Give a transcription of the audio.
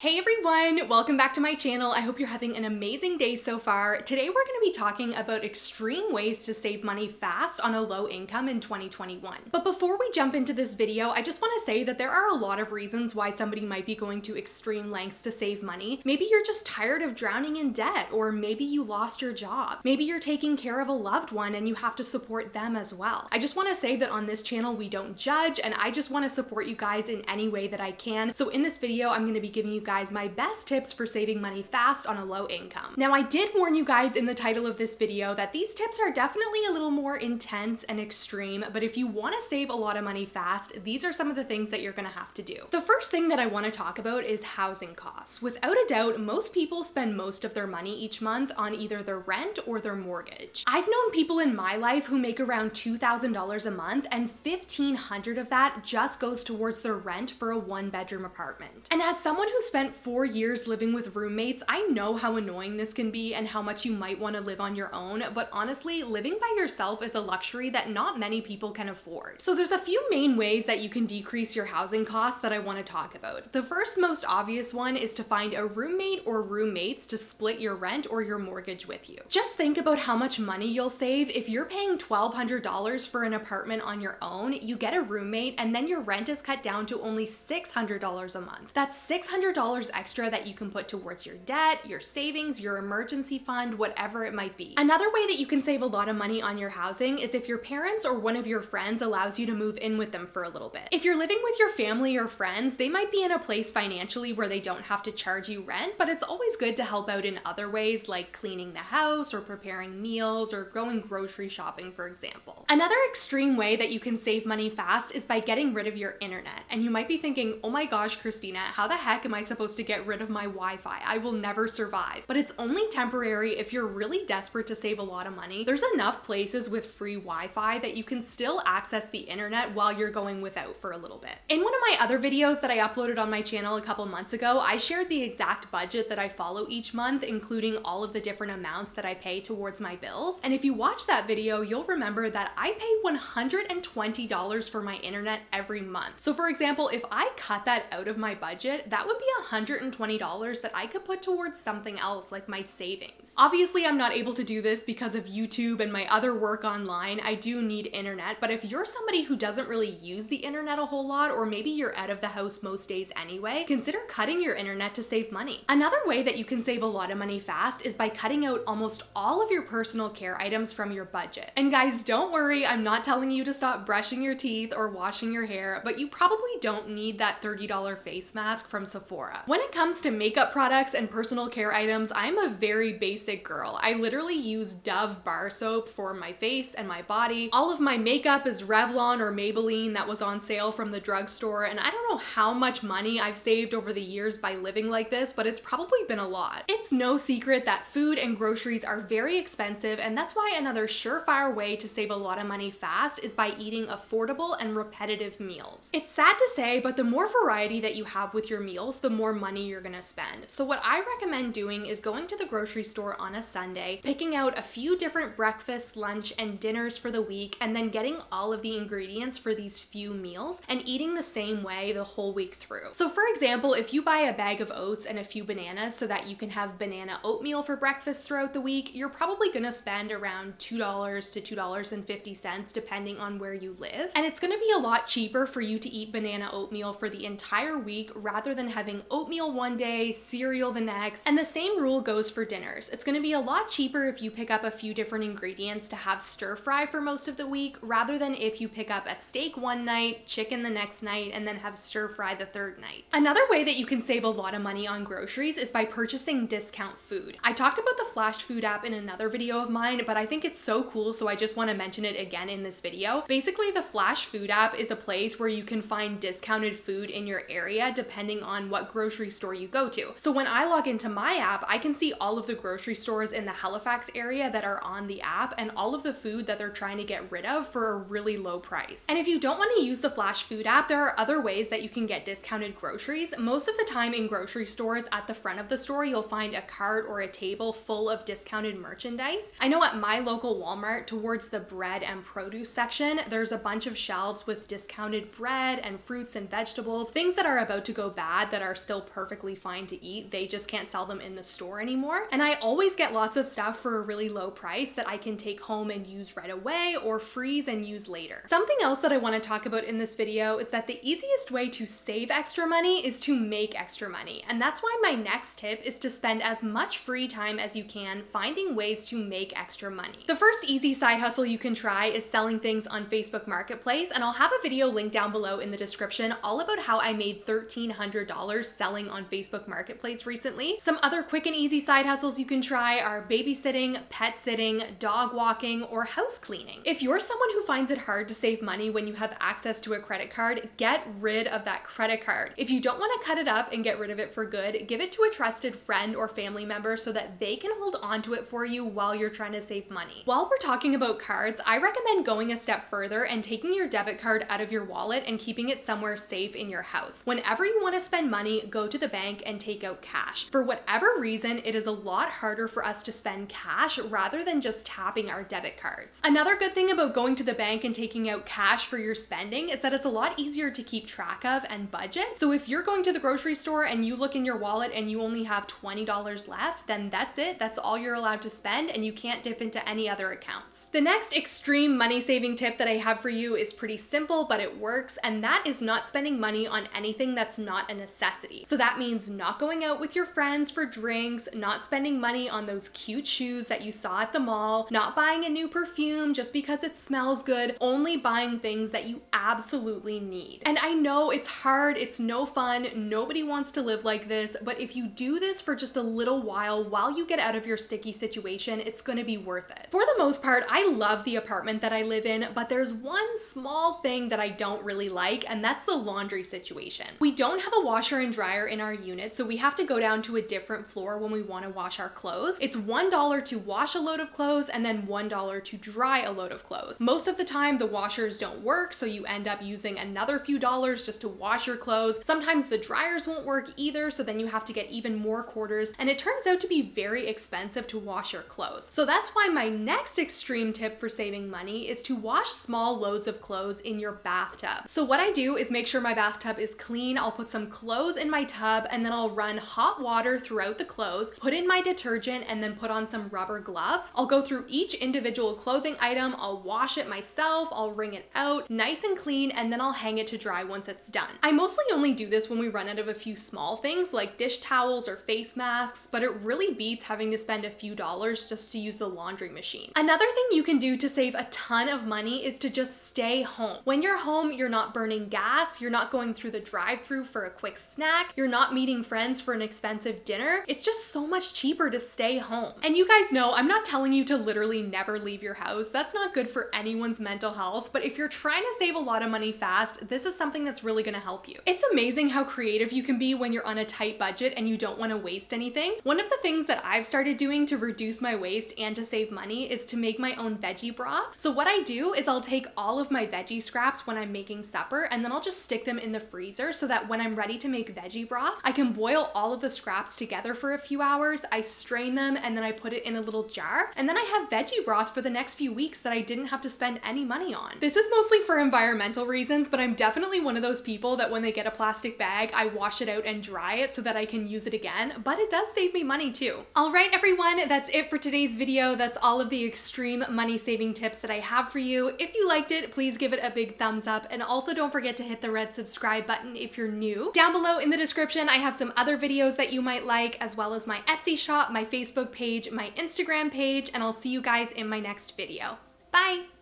Hey everyone, welcome back to my channel. I hope you're having an amazing day so far. Today we're going to be talking about extreme ways to save money fast on a low income in 2021. But before we jump into this video, I just want to say that there are a lot of reasons why somebody might be going to extreme lengths to save money. Maybe you're just tired of drowning in debt, or maybe you lost your job. Maybe you're taking care of a loved one and you have to support them as well. I just want to say that on this channel we don't judge, and I just want to support you guys in any way that I can. So in this video, I'm going to be giving you guys my best tips for saving money fast on a low income. Now, I did warn you guys in the title of this video that these tips are definitely a little more intense and extreme, but if you want to save a lot of money fast, these are some of the things that you're going to have to do. The first thing that I want to talk about is housing costs. Without a doubt, most people spend most of their money each month on either their rent or their mortgage. I've known people in my life who make around $2,000 a month, and $1,500 of that just goes towards their rent for a one-bedroom apartment. And as someone who spent 4 years living with roommates, I know how annoying this can be and how much you might want to live on your own, but honestly, living by yourself is a luxury that not many people can afford. So there's a few main ways that you can decrease your housing costs that I want to talk about. The first most obvious one is to find a roommate or roommates to split your rent or your mortgage with you. Just think about how much money you'll save if you're paying $1,200 for an apartment on your own, you get a roommate, and then your rent is cut down to only $600 a month. That's $600 extra that you can put towards your debt, your savings, your emergency fund, whatever it might be. Another way that you can save a lot of money on your housing is if your parents or one of your friends allows you to move in with them for a little bit. If you're living with your family or friends, they might be in a place financially where they don't have to charge you rent, but it's always good to help out in other ways like cleaning the house or preparing meals or going grocery shopping, for example. Another extreme way that you can save money fast is by getting rid of your internet. And you might be thinking, oh my gosh, Christina, how the heck am I supposed to get rid of my Wi-Fi? I will never survive. But it's only temporary. If you're really desperate to save a lot of money, there's enough places with free Wi-Fi that you can still access the internet while you're going without for a little bit. In one of my other videos that I uploaded on my channel a couple months ago, I shared the exact budget that I follow each month, including all of the different amounts that I pay towards my bills. And if you watch that video, you'll remember that I pay $120 for my internet every month. So for example, if I cut that out of my budget, that would be $120 that I could put towards something else like my savings. Obviously, I'm not able to do this because of YouTube and my other work online. I do need internet, but if you're somebody who doesn't really use the internet a whole lot, or maybe you're out of the house most days anyway, consider cutting your internet to save money. Another way that you can save a lot of money fast is by cutting out almost all of your personal care items from your budget. And guys, don't worry, I'm not telling you to stop brushing your teeth or washing your hair, but you probably don't need that $30 face mask from Sephora. When it comes to makeup products and personal care items, I'm a very basic girl. I literally use Dove bar soap for my face and my body. All of my makeup is Revlon or Maybelline that was on sale from the drugstore, and I don't know how much money I've saved over the years by living like this, but it's probably been a lot. It's no secret that food and groceries are very expensive, and that's why another surefire way to save a lot of money fast is by eating affordable and repetitive meals. It's sad to say, but the more variety that you have with your meals, the more money you're gonna spend. So what I recommend doing is going to the grocery store on a Sunday, picking out a few different breakfasts, lunch, and dinners for the week, and then getting all of the ingredients for these few meals and eating the same way the whole week through. So for example, if you buy a bag of oats and a few bananas so that you can have banana oatmeal for breakfast throughout the week, you're probably gonna spend around $2 to $2.50 depending on where you live. And it's gonna be a lot cheaper for you to eat banana oatmeal for the entire week rather than having oatmeal one day, cereal the next, and the same rule goes for dinners. It's gonna be a lot cheaper if you pick up a few different ingredients to have stir fry for most of the week rather than if you pick up a steak one night, chicken the next night, and then have stir fry the third night. Another way that you can save a lot of money on groceries is by purchasing discount food. I talked about the Flash Food app in another video of mine, but I think it's so cool, so I just want to mention it again in this video. Basically, the Flash Food app is a place where you can find discounted food in your area depending on what grocery store you go to. So when I log into my app, I can see all of the grocery stores in the Halifax area that are on the app and all of the food that they're trying to get rid of for a really low price. And if you don't want to use the Flash Food app, there are other ways that you can get discounted groceries. Most of the time in grocery stores, at the front of the store, you'll find a cart or a table full of discounted merchandise. I know at my local Walmart, towards the bread and produce section, there's a bunch of shelves with discounted bread and fruits and vegetables, things that are about to go bad that are still perfectly fine to eat. They just can't sell them in the store anymore. And I always get lots of stuff for a really low price that I can take home and use right away or freeze and use later. Something else that I want to talk about in this video is that the easiest way to save extra money is to make extra money. And that's why my next tip is to spend as much free time as you can finding ways to make extra money. The first easy side hustle you can try is selling things on Facebook Marketplace, and I'll have a video linked down below in the description all about how I made $1,300 selling on Facebook Marketplace recently. Some other quick and easy side hustles you can try are babysitting, pet sitting, dog walking, or house cleaning. If you're someone who finds it hard to save money when you have access to a credit card, get rid of that credit card. If you don't want to cut it up and get rid of it for good, give it to a trusted friend or family member so that they can hold on to it for you while you're trying to save money. While we're talking about cards, I recommend going a step further and taking your debit card out of your wallet and keeping it somewhere safe in your house. Whenever you want to spend money, go to the bank and take out cash. For whatever reason, it is a lot harder for us to spend cash rather than just tapping our debit cards. Another good thing about going to the bank and taking out cash for your spending is that it's a lot easier to keep track of and budget. So if you're going to the grocery store and you look in your wallet and you only have $20 left, then that's it. That's all you're allowed to spend, and you can't dip into any other accounts. The next extreme money saving tip that I have for you is pretty simple, but it works, and that is not spending money on anything that's not a necessity. So that means not going out with your friends for drinks, not spending money on those cute shoes that you saw at the mall, not buying a new perfume just because it smells good, only buying things that you absolutely need. And I know it's hard, it's no fun, nobody wants to live like this, but if you do this for just a little while you get out of your sticky situation, it's gonna be worth it. For the most part, I love the apartment that I live in, but there's one small thing that I don't really like, and that's the laundry situation. We don't have a washer and dryer in our unit, so we have to go down to a different floor when we want to wash our clothes. It's $1 to wash a load of clothes and then $1 to dry a load of clothes. Most of the time the washers don't work, so you end up using another few dollars just to wash your clothes. Sometimes the dryers won't work either, so then you have to get even more quarters, and it turns out to be very expensive to wash your clothes. So that's why my next extreme tip for saving money is to wash small loads of clothes in your bathtub. So what I do is make sure my bathtub is clean. I'll put some clothes in my tub, and then I'll run hot water throughout the clothes, put in my detergent, and then put on some rubber gloves. I'll go through each individual clothing item, I'll wash it myself, I'll wring it out nice and clean, and then I'll hang it to dry once it's done. I mostly only do this when we run out of a few small things like dish towels or face masks, but it really beats having to spend a few dollars just to use the laundry machine. Another thing you can do to save a ton of money is to just stay home. When you're home, you're not burning gas, you're not going through the drive-thru for a quick snack, you're not meeting friends for an expensive dinner. It's just so much cheaper to stay home. And you guys know, I'm not telling you to literally never leave your house. That's not good for anyone's mental health, but if you're trying to save a lot of money fast, this is something that's really gonna help you. It's amazing how creative you can be when you're on a tight budget and you don't wanna waste anything. One of the things that I've started doing to reduce my waste and to save money is to make my own veggie broth. So what I do is I'll take all of my veggie scraps when I'm making supper, and then I'll just stick them in the freezer so that when I'm ready to make veggie broth, I can boil all of the scraps together for a few hours, I strain them, and then I put it in a little jar, and then I have veggie broth for the next few weeks that I didn't have to spend any money on. This is mostly for environmental reasons, but I'm definitely one of those people that when they get a plastic bag, I wash it out and dry it so that I can use it again, but it does save me money too. All right, everyone, that's it for today's video. That's all of the extreme money saving tips that I have for you. If you liked it, please give it a big thumbs up, and also don't forget to hit the red subscribe button if you're new. Down below in the description, I have some other videos that you might like, as well as my Etsy shop, my Facebook page, my Instagram page, and I'll see you guys in my next video. Bye!